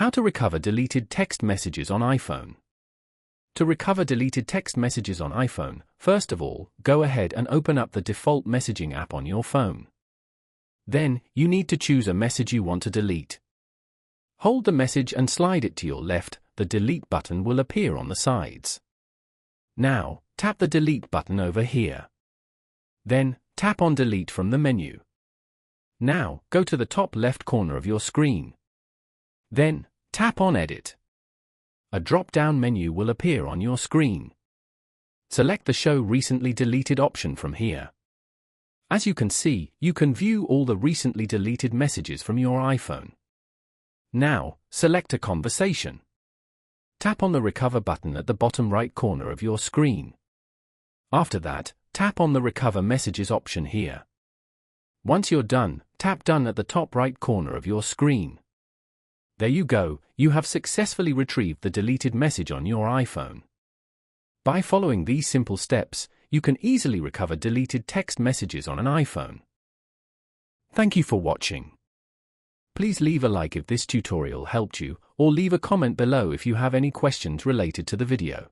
How to recover deleted text messages on iPhone. To recover deleted text messages on iPhone, first of all, go ahead and open up the default messaging app on your phone. Then, you need to choose a message you want to delete. Hold the message and slide it to your left, the delete button will appear on the sides. Now, tap the delete button over here. Then, tap on delete from the menu. Now, go to the top left corner of your screen. Then, tap on edit. A drop-down menu will appear on your screen. Select the Show Recently Deleted option from here. As you can see, you can view all the recently deleted messages from your iPhone. Now, select a conversation. Tap on the Recover button at the bottom right corner of your screen. After that, tap on the Recover Messages option here. Once you're done, tap Done at the top right corner of your screen. There you go, you have successfully retrieved the deleted message on your iPhone. By following these simple steps, you can easily recover deleted text messages on an iPhone. Thank you for watching. Please leave a like if this tutorial helped you, or leave a comment below if you have any questions related to the video.